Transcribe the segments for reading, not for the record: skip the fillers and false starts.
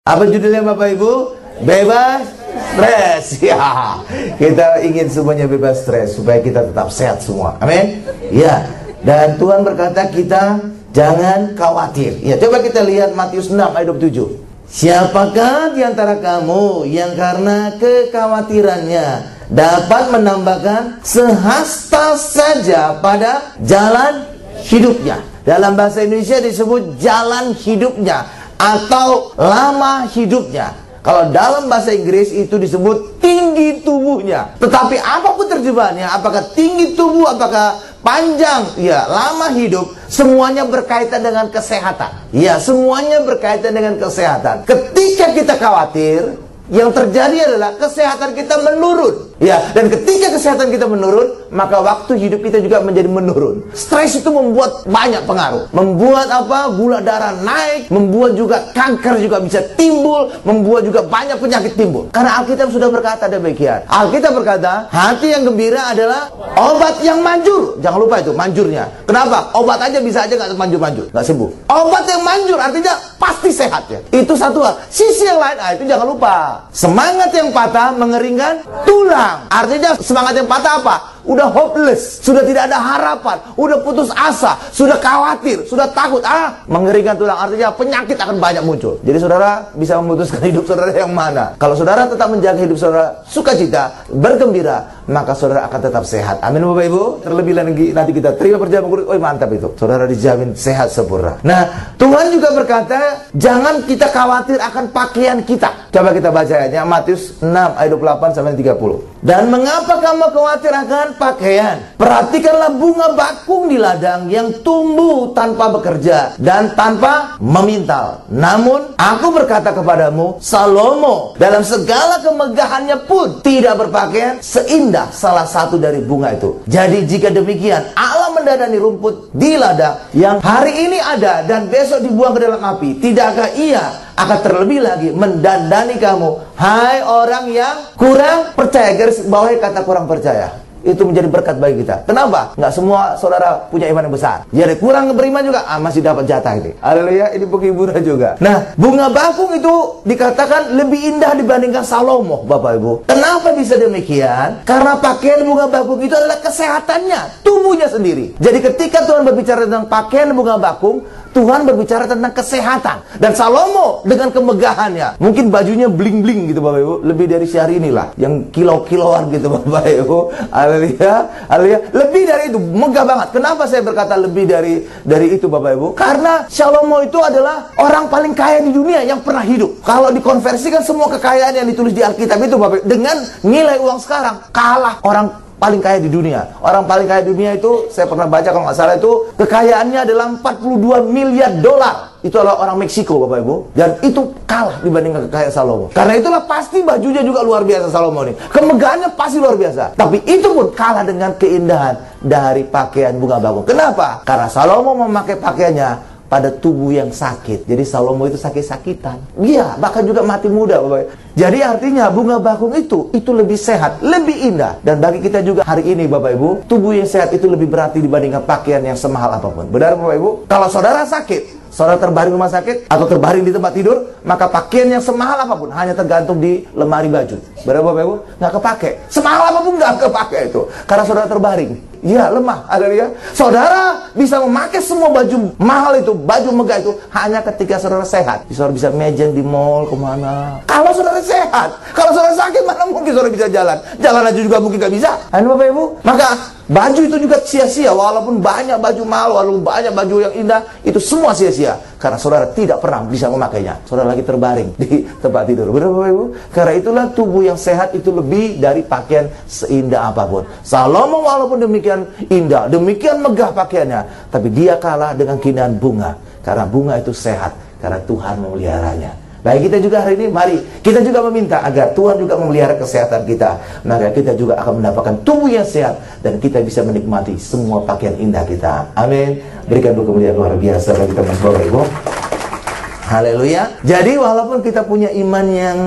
Apa judulnya Bapak Ibu? Bebas stres. Ya, kita ingin semuanya bebas stres supaya kita tetap sehat semua. Amin. Ya. Dan Tuhan berkata kita jangan khawatir. Ya, coba kita lihat Matius 6 ayat 27. Siapakah di antara kamu yang karena kekhawatirannya dapat menambahkan sehasta saja pada jalan hidupnya? Dalam bahasa Indonesia disebut jalan hidupnya atau lama hidupnya. Kalau dalam bahasa Inggris itu disebut tinggi tubuhnya. Tetapi apapun terjemahannya, apakah tinggi tubuh, apakah panjang, ya lama hidup, semuanya berkaitan dengan kesehatan. Ya, semuanya berkaitan dengan kesehatan. Ketika kita khawatir, yang terjadi adalah kesehatan kita menurun. Ya, dan ketika kesehatan kita menurun, maka waktu hidup kita juga menjadi menurun. Stres itu membuat banyak pengaruh. Membuat apa? Gula darah naik, membuat juga kanker juga bisa timbul, membuat juga banyak penyakit timbul. Karena Alkitab sudah berkata demikian. Alkitab berkata, hati yang gembira adalah obat yang manjur. Jangan lupa itu, manjurnya. Kenapa? Obat aja bisa aja nggak manjur-manjur, nggak sembuh. Obat yang manjur artinya pasti sehat ya. Itu satu hal. Sisi yang lain, itu jangan lupa. Semangat yang patah mengeringkan tulang. Artinya semangat yang patah apa? Udah hopeless, sudah tidak ada harapan, udah putus asa, sudah khawatir, sudah takut. Mengeringkan tulang artinya penyakit akan banyak muncul. Jadi saudara bisa memutuskan hidup saudara yang mana. Kalau saudara tetap menjaga hidup saudara sukacita, bergembira, maka saudara akan tetap sehat. Amin Bapak Ibu. Terlebih lagi nanti kita terima perjamuan kudus. Oh mantap itu. Saudara dijamin sehat sempurna. Nah, Tuhan juga berkata, jangan kita khawatir akan pakaian kita. Coba kita baca ayatnya Matius 6 ayat 28 sampai 30. Dan mengapa kamu khawatir akan pakaian? Perhatikanlah bunga bakung di ladang yang tumbuh tanpa bekerja dan tanpa memintal. Namun aku berkata kepadamu, Salomo dalam segala kemegahannya pun tidak berpakaian seindah salah satu dari bunga itu. Jadi jika demikian Allah mendandani rumput di ladang yang hari ini ada dan besok dibuang ke dalam api, tidakkah Ia akan terlebih lagi mendandani kamu, hai orang yang kurang percaya? Garis bawahi kata kurang percaya. Itu menjadi berkat bagi kita. Kenapa? Nggak semua saudara punya iman yang besar. Jadi kurang beriman juga, masih dapat jatah ini. Haleluya, ini penghiburan juga. Nah, bunga bakung itu dikatakan lebih indah dibandingkan Salomo, Bapak Ibu. Kenapa bisa demikian? Karena pakaian bunga bakung itu adalah kesehatannya, tubuhnya sendiri. Jadi ketika Tuhan berbicara tentang pakaian bunga bakung, Tuhan berbicara tentang kesehatan. Dan Salomo dengan kemegahannya, mungkin bajunya bling-bling gitu Bapak Ibu, lebih dari Syahrini lah, yang kilo-kiloan gitu Bapak Ibu. Haleluya, haleluya. Lebih dari itu, megah banget. Kenapa saya berkata lebih dari itu Bapak Ibu? Karena Salomo itu adalah orang paling kaya di dunia yang pernah hidup. Kalau dikonversikan semua kekayaan yang ditulis di Alkitab itu Bapak Ibu, dengan nilai uang sekarang, kalah orang paling kaya di dunia. Orang paling kaya di dunia itu, saya pernah baca kalau nggak salah itu, kekayaannya adalah 42 miliar dolar. Itu adalah orang Meksiko Bapak Ibu. Dan itu kalah dibandingkan kekayaan Salomo. Karena itulah pasti bajunya juga luar biasa Salomo ini. Kemegahannya pasti luar biasa. Tapi itu pun kalah dengan keindahan dari pakaian bunga bakung. Kenapa? Karena Salomo memakai pakaiannya pada tubuh yang sakit. Jadi Salomo itu sakit-sakitan. Iya, bahkan juga mati muda Bapak. Jadi artinya bunga bakung itu lebih sehat, lebih indah. Dan bagi kita juga hari ini Bapak Ibu, tubuh yang sehat itu lebih berarti dibandingkan pakaian yang semahal apapun. Benar Bapak Ibu? Kalau saudara sakit, saudara terbaring rumah sakit atau terbaring di tempat tidur, maka pakaian yang semahal apapun hanya tergantung di lemari baju. Benar Bapak Ibu? Nggak kepake. Semahal apapun nggak kepake itu. Karena saudara terbaring. Ya lemah, haleluya. Saudara bisa memakai semua baju mahal itu, baju megah itu, hanya ketika saudara sehat. Saudara bisa mejeng di mall kemana. Kalau saudara sehat, kalau saudara sakit mana mungkin saudara bisa jalan. Jalan aja juga mungkin gak bisa. Halo Bapak Ibu. Maka baju itu juga sia-sia. Walaupun banyak baju mahal, walaupun banyak baju yang indah, itu semua sia-sia. Karena saudara tidak pernah bisa memakainya. Saudara lagi terbaring di tempat tidur. Benar Bapak Ibu? Karena itulah tubuh yang sehat itu lebih dari pakaian seindah apapun. Salomo walaupun demikian indah, demikian megah pakaiannya, tapi dia kalah dengan keindahan bunga. Karena bunga itu sehat, karena Tuhan memeliharanya. Baik, kita juga hari ini, mari kita juga meminta agar Tuhan juga memelihara kesehatan kita. Maka kita juga akan mendapatkan tubuh yang sehat dan kita bisa menikmati semua pakaian indah kita. Amin. Berikan kemuliaan luar biasa bagi teman Bapak Ibu. Haleluya. Jadi walaupun kita punya iman yang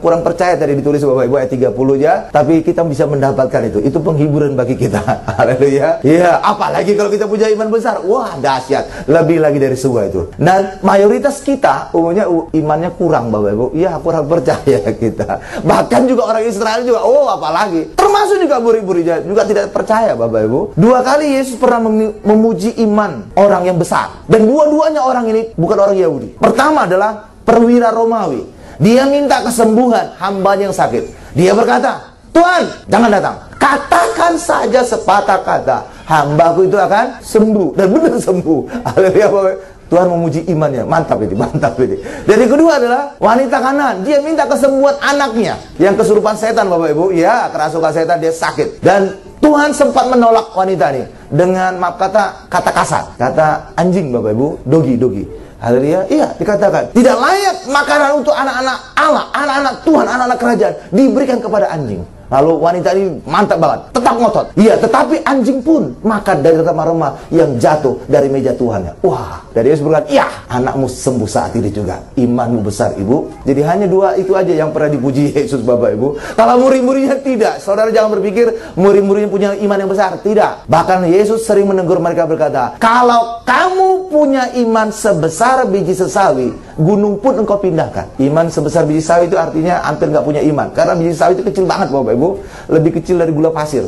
kurang percaya, tadi ditulis Bapak Ibu ayat 30 ya, tapi kita bisa mendapatkan itu. Itu penghiburan bagi kita. Haleluya. Ya, apalagi kalau kita punya iman besar. Wah, dahsyat. Lebih lagi dari semua itu. Dan mayoritas kita umumnya imannya kurang Bapak Ibu. Ya, kurang percaya kita. Bahkan juga orang Israel juga, oh apalagi. Termasuk juga murid-muridnya juga tidak percaya Bapak Ibu. 2 kali Yesus pernah memuji iman orang yang besar. Dan dua-duanya orang ini bukan orang Yahudi. Pertama adalah perwira Romawi. Dia minta kesembuhan hambanya yang sakit. Dia berkata, Tuhan, jangan datang. Katakan saja sepatah kata, hambaku itu akan sembuh. Dan benar sembuh. Haleluya Bapak. Tuhan memuji imannya. Mantap ini, mantap ini. Dan yang kedua adalah wanita Kanaan. Dia minta kesembuhan anaknya yang kesurupan setan Bapak Ibu. Ya, kerasukan setan, dia sakit. Dan Tuhan sempat menolak wanita ini dengan maaf kata kasar, kata anjing Bapak Ibu, dogi. Haleluya. Iya, dikatakan tidak layak makanan untuk anak-anak Allah, anak-anak Tuhan, anak-anak kerajaan diberikan kepada anjing. Lalu wanita ini mantap banget, tetap ngotot. Iya, tetapi anjing pun makan dari remah-remah yang jatuh dari meja Tuhannya. Wah, dari Yesus berkata, iya, anakmu sembuh saat ini juga. Imanmu besar, Ibu. Jadi hanya 2 itu aja yang pernah dipuji Yesus Bapak Ibu. Kalau murid-muridnya tidak. Saudara jangan berpikir murid-muridnya punya iman yang besar. Tidak. Bahkan Yesus sering menegur mereka berkata, kalau kamu punya iman sebesar biji sesawi, gunung pun engkau pindahkan. Iman sebesar biji sawi itu artinya hampir nggak punya iman. Karena biji sawi itu kecil banget Bapak Ibu. Lebih kecil dari gula pasir.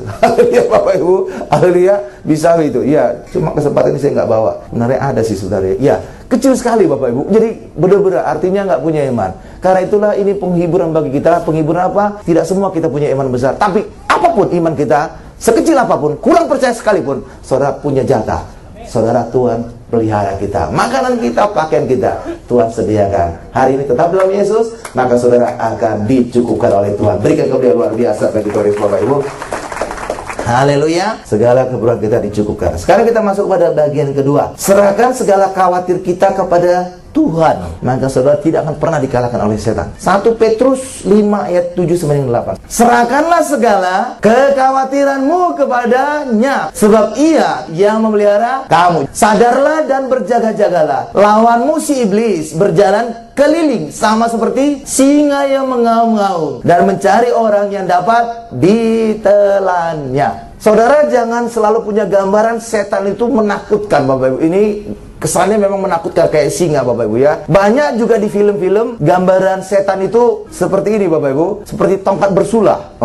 Ya Bapak Ibu. Haleluya. Bisa itu. Ya, cuma kesempatan ini saya nggak bawa. Sebenarnya ada sih saudara. Ya, kecil sekali Bapak Ibu. Jadi benar-benar artinya nggak punya iman. Karena itulah ini penghiburan bagi kita. Penghiburan apa? Tidak semua kita punya iman besar. Tapi apapun iman kita, sekecil apapun, kurang percaya sekalipun, saudara punya jatah. Saudara, Tuhan pelihara kita, makanan kita, pakaian kita, Tuhan sediakan. Hari ini tetap dalam Yesus, maka saudara akan dicukupkan oleh Tuhan. Berikan kemuliaan luar biasa bagi Tuhan Bapak Ibu. Haleluya. Segala keperluan kita dicukupkan. Sekarang kita masuk pada bagian kedua. Serahkan segala khawatir kita kepada Tuhan, maka saudara tidak akan pernah dikalahkan oleh setan. 1 Petrus 5 ayat 7-8. Serahkanlah segala kekhawatiranmu kepadanya, sebab ia yang memelihara kamu. Sadarlah dan berjaga-jagalah. Lawanmu si iblis berjalan keliling sama seperti singa yang mengaum-ngaum dan mencari orang yang dapat ditelannya. Saudara jangan selalu punya gambaran setan itu menakutkan Bapak Ibu. Ini kesannya memang menakutkan kayak singa Bapak Ibu ya. Banyak juga di film-film gambaran setan itu seperti ini Bapak Ibu, seperti tongkat bersulah.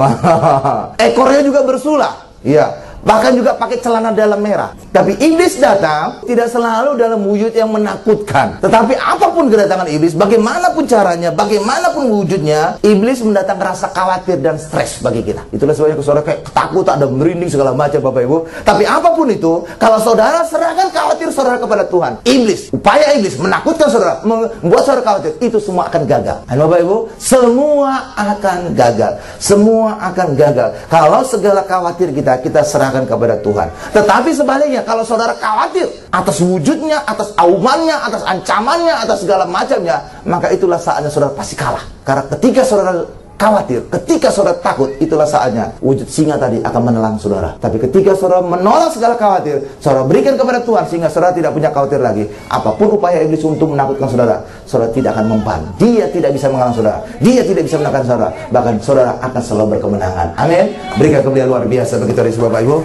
Ekornya juga bersulah. Iya. Bahkan juga pakai celana dalam merah. Tapi iblis datang tidak selalu dalam wujud yang menakutkan. Tetapi apapun kedatangan iblis, bagaimanapun caranya, bagaimanapun wujudnya, iblis mendatangkan rasa khawatir dan stres bagi kita. Itulah sebabnya saudara kayak ketakutan, ada merinding segala macam Bapak Ibu. Tapi apapun itu, kalau saudara serahkan khawatir saudara kepada Tuhan, iblis, upaya iblis menakutkan saudara, membuat saudara khawatir, itu semua akan gagal. Dan Bapak Ibu, semua akan gagal. Semua akan gagal. Kalau segala khawatir kita serahkan kepada Tuhan. Tetapi sebaliknya, kalau saudara khawatir atas wujudnya, atas aumannya, atas ancamannya, atas segala macamnya, maka itulah saatnya saudara pasti kalah. Karena ketika saudara khawatir, ketika saudara takut, itulah saatnya wujud singa tadi akan menelan saudara. Tapi ketika saudara menolak segala khawatir, saudara berikan kepada Tuhan, sehingga saudara tidak punya khawatir lagi. Apapun upaya iblis untuk menakutkan saudara, saudara tidak akan mempan. Dia tidak bisa mengalahkan saudara. Dia tidak bisa menekan saudara. Bahkan saudara akan selalu berkemenangan. Amin. Berikan kemuliaan luar biasa bagi Tuhan Yesus Bapak Ibu.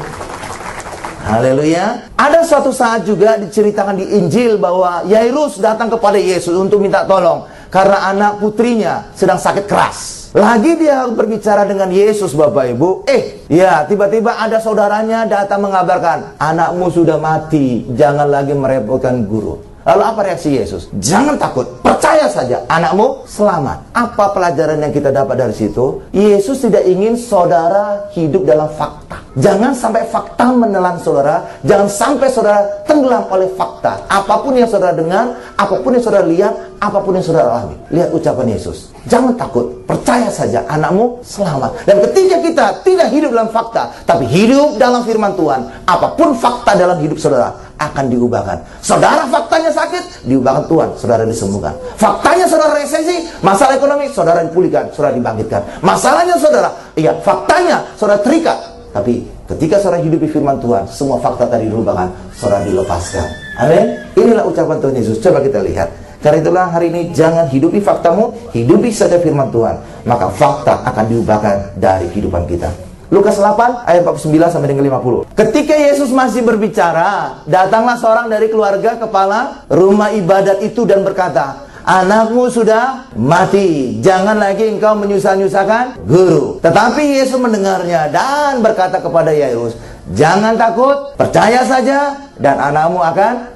Haleluya. Ada suatu saat juga diceritakan di Injil bahwa Yairus datang kepada Yesus untuk minta tolong karena anak putrinya sedang sakit keras. Lagi dia berbicara dengan Yesus Bapak Ibu. Ya tiba-tiba ada saudaranya datang mengabarkan, anakmu sudah mati, jangan lagi merepotkan guru. Lalu apa reaksi Yesus? Jangan takut, percaya saja, anakmu selamat. Apa pelajaran yang kita dapat dari situ? Yesus tidak ingin saudara hidup dalam fakta. Jangan sampai fakta menelan saudara. Jangan sampai saudara tenggelam oleh fakta. Apapun yang saudara dengar, apapun yang saudara lihat, apapun yang saudara alami. Lihat ucapan Yesus. Jangan takut, percaya saja, anakmu selamat. Dan ketika kita tidak hidup dalam fakta, tapi hidup dalam firman Tuhan, apapun fakta dalam hidup saudara akan diubahkan. Saudara faktanya sakit, diubahkan Tuhan, saudara disembuhkan. Faktanya saudara resesi, masalah ekonomi, saudara dipulihkan, saudara dibangkitkan. Masalahnya saudara, faktanya saudara terikat. Tapi ketika saudara hidup di firman Tuhan, semua fakta tadi diubahkan, saudara dilepaskan. Amin. Inilah ucapan Tuhan Yesus. Coba kita lihat. Karena itulah hari ini jangan hidupi faktamu, hidupi saja firman Tuhan. Maka fakta akan diubahkan dari kehidupan kita. Lukas 8 ayat 49 sampai dengan 50. Ketika Yesus masih berbicara, datanglah seorang dari keluarga kepala rumah ibadat itu dan berkata, anakmu sudah mati, jangan lagi engkau menyusah-nyusahkan guru. Tetapi Yesus mendengarnya dan berkata kepada Yairus, jangan takut, percaya saja dan anakmu akan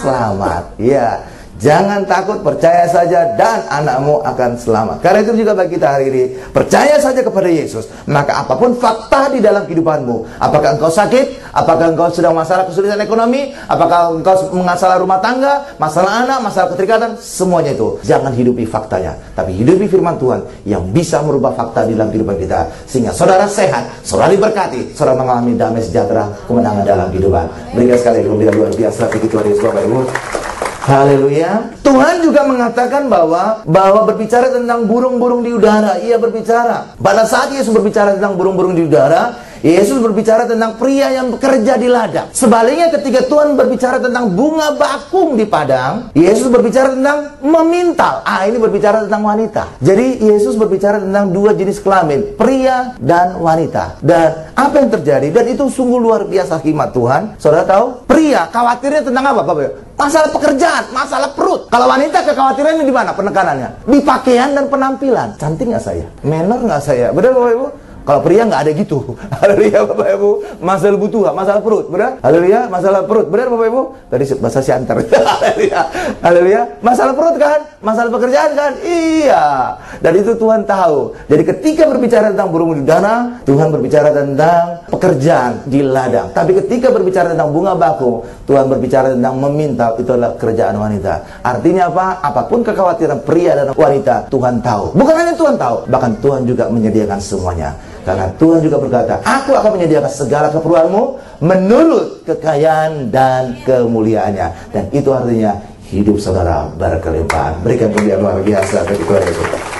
selamat. Ya, jangan takut, percaya saja dan anakmu akan selamat. Karena itu juga bagi kita hari ini, percaya saja kepada Yesus. Maka apapun fakta di dalam kehidupanmu, apakah engkau sakit, apakah engkau sedang masalah kesulitan ekonomi, apakah engkau masalah rumah tangga, masalah anak, masalah keterikatan, semuanya itu jangan hidupi faktanya, tapi hidupi firman Tuhan yang bisa merubah fakta di dalam kehidupan kita, sehingga saudara sehat, saudara diberkati, saudara mengalami damai sejahtera, kemenangan dalam kehidupan. Berikan sekali kemuliaan luar biasa bagi Tuhan Yesus, Bapak Ibu. Haleluya. Tuhan juga mengatakan bahwa berbicara tentang burung-burung di udara. Ia berbicara. Pada saat Yesus berbicara tentang burung-burung di udara, Yesus berbicara tentang pria yang bekerja di ladang. Sebaliknya ketika Tuhan berbicara tentang bunga bakung di padang, Yesus berbicara tentang memintal. Ini berbicara tentang wanita. Jadi Yesus berbicara tentang dua jenis kelamin, pria dan wanita. Dan apa yang terjadi? Dan itu sungguh luar biasa hikmat Tuhan. Saudara tahu? Pria khawatirnya tentang apa, Bapak? Masalah pekerjaan, masalah perut. Kalau wanita kekhawatirannya di mana penekanannya? Di pakaian dan penampilan. Cantik nggak saya? Menor nggak saya? Benar, Bapak Ibu? Kalau pria nggak ada gitu. Haleluya, Bapak Ibu. Masalah butuh, masalah perut, benar? Haleluya, masalah perut, benar, Bapak Ibu? Tadi bahasa siantar. Haleluya, haleluya. Masalah perut kan? Masalah pekerjaan kan? Iya. Dan itu Tuhan tahu. Jadi ketika berbicara tentang burung di udara, Tuhan berbicara tentang pekerjaan di ladang. Tapi ketika berbicara tentang bunga bakung, Tuhan berbicara tentang meminta, itu adalah kerjaan wanita. Artinya apa? Apapun kekhawatiran pria dan wanita, Tuhan tahu. Bukan hanya Tuhan tahu, bahkan Tuhan juga menyediakan semuanya. Karena Tuhan juga berkata, aku akan menyediakan segala keperluanmu menurut kekayaan dan kemuliaannya. Dan itu artinya hidup saudara berkelimpahan. Berikan kemuliaan luar biasa bagi Tuhan Yesus.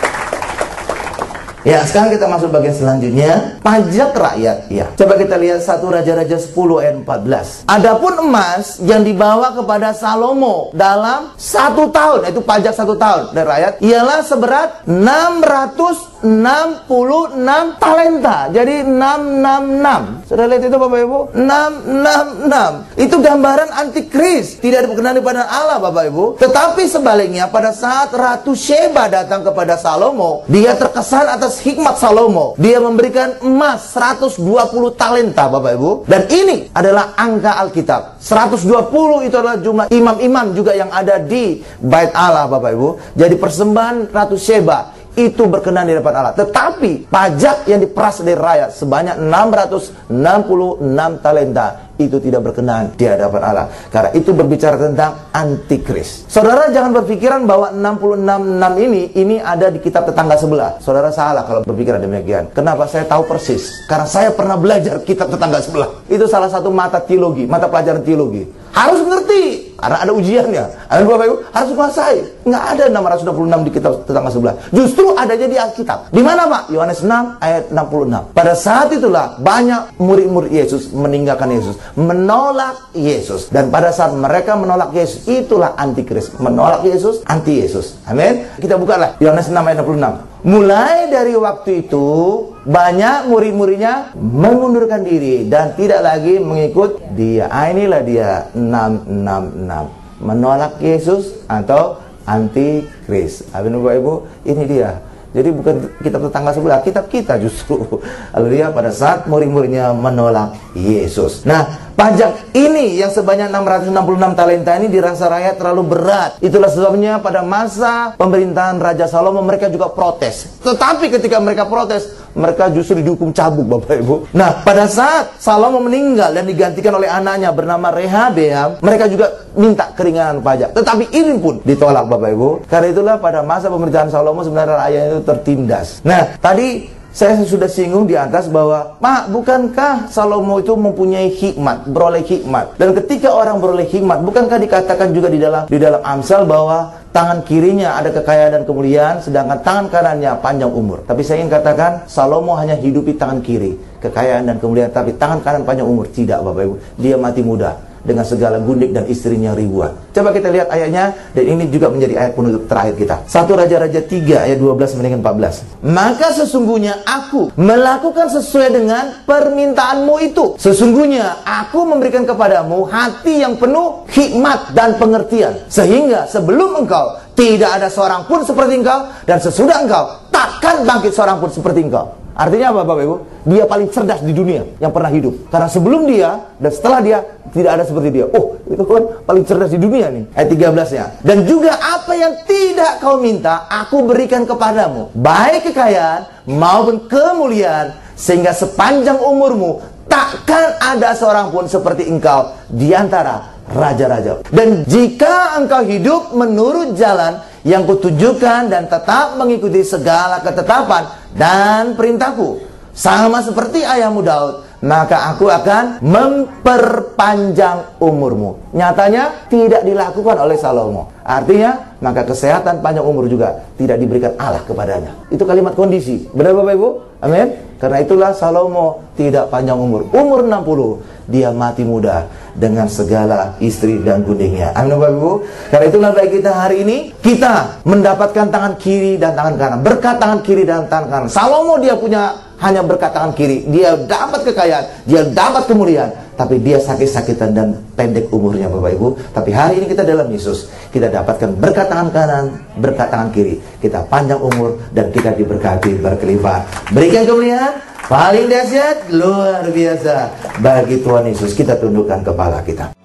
Ya, sekarang kita masuk bagian selanjutnya, pajak rakyat. Ya, coba kita lihat 1 Raja-Raja 10 ayat 14. Adapun emas yang dibawa kepada Salomo dalam 1 tahun, yaitu pajak 1 tahun dari rakyat, ialah seberat 666 talenta. Jadi 666. Sudah lihat itu Bapak Ibu? 666. Itu gambaran antikris, tidak berkenan pada Allah Bapak Ibu. Tetapi sebaliknya pada saat Ratu Sheba datang kepada Salomo, dia terkesan atas hikmat Salomo. Dia memberikan emas 120 talenta Bapak Ibu. Dan ini adalah angka Alkitab. 120 itu adalah jumlah imam-imam juga yang ada di Bait Allah Bapak Ibu. Jadi persembahan Ratu Sheba itu berkenan di hadapan Allah. Tetapi pajak yang diperas dari rakyat sebanyak 666 talenta itu tidak berkenan di hadapan Allah. Karena itu berbicara tentang antikris. Saudara jangan berpikiran bahwa 666 ini ada di kitab tetangga sebelah. Saudara salah kalau berpikiran demikian. Kenapa? Saya tahu persis. Karena saya pernah belajar kitab tetangga sebelah. Itu salah satu mata teologi, mata pelajaran teologi. Harus mengerti. Karena ada ujiannya. Ada Bapak Ibu harus menguasai. Nggak ada 666 di kitab tetangga sebelah. Justru adanya di Alkitab. Di mana Pak? Yohanes 6 ayat 66. Pada saat itulah banyak murid-murid Yesus meninggalkan Yesus, menolak Yesus. Dan pada saat mereka menolak Yesus, itulah antikris. Menolak Yesus, anti Yesus. Amin. Kita bukalah Yohanes 6 ayat 66. Mulai dari waktu itu banyak murid-muridnya mengundurkan diri dan tidak lagi mengikut dia. Inilah dia 666. Menolak Yesus atau antikris. Amin Bapak Ibu, ini dia. Jadi bukan kitab tetangga sebelah, kitab kita justru. Haleluya, pada saat murid-muridnya menolak Yesus. Nah, pajak ini yang sebanyak 666 talenta ini dirasa rakyat terlalu berat. Itulah sebabnya pada masa pemerintahan Raja Salomo mereka juga protes. Tetapi ketika mereka protes, mereka justru dihukum cambuk Bapak Ibu. Nah, pada saat Salomo meninggal dan digantikan oleh anaknya bernama Rehabeam, mereka juga minta keringanan pajak. Tetapi ini pun ditolak Bapak Ibu. Karena itulah pada masa pemerintahan Salomo sebenarnya rakyat itu tertindas. Nah, tadi saya sudah singgung di atas bahwa, Pak, bukankah Salomo itu mempunyai hikmat, beroleh hikmat? Dan ketika orang beroleh hikmat, bukankah dikatakan juga di dalam Amsal bahwa tangan kirinya ada kekayaan dan kemuliaan, sedangkan tangan kanannya panjang umur. Tapi saya ingin katakan, Salomo hanya hidupi tangan kiri, kekayaan dan kemuliaan, tapi tangan kanan panjang umur. Tidak Bapak Ibu, dia mati muda. dengan segala gundik dan istrinya ribuan. Coba kita lihat ayatnya, dan ini juga menjadi ayat penutup terakhir kita. 1 Raja-Raja 3 ayat 12 sampai 14. Maka sesungguhnya aku melakukan sesuai dengan permintaanmu itu. Sesungguhnya aku memberikan kepadamu hati yang penuh hikmat dan pengertian, sehingga sebelum engkau tidak ada seorang pun seperti engkau, dan sesudah engkau takkan bangkit seorang pun seperti engkau. Artinya apa Bapak Ibu? Dia paling cerdas di dunia yang pernah hidup. Karena sebelum dia dan setelah dia tidak ada seperti dia. Oh, itu kan paling cerdas di dunia nih. Ayat 13-nya. Dan juga apa yang tidak kau minta, aku berikan kepadamu, baik kekayaan maupun kemuliaan, sehingga sepanjang umurmu takkan ada seorang pun seperti engkau di antara raja-raja. Dan jika engkau hidup menurut jalan yang kutunjukkan dan tetap mengikuti segala ketetapan dan perintahku, sama seperti ayahmu Daud, maka aku akan memperpanjang umurmu. Nyatanya tidak dilakukan oleh Salomo. Artinya, maka kesehatan panjang umur juga tidak diberikan Allah kepadanya. Itu kalimat kondisi. Benar Bapak Ibu? Amin. Karena itulah Salomo tidak panjang umur. Umur 60, dia mati muda dengan segala istri dan gundingnya. Amin Bapak Ibu. Karena itulah bagi kita hari ini, kita mendapatkan tangan kiri dan tangan kanan. Berkat tangan kiri dan tangan kanan. Salomo dia punya hanya berkat tangan kiri. Dia dapat kekayaan, dia dapat kemuliaan, tapi dia sakit-sakitan dan pendek umurnya Bapak Ibu. Tapi hari ini kita dalam Yesus, kita dapatkan berkat tangan kanan, berkat tangan kiri. Kita panjang umur dan kita diberkati berkelipat. Berikan kemuliaan paling dahsyat, luar biasa bagi Tuhan Yesus. Kita tundukkan kepala kita.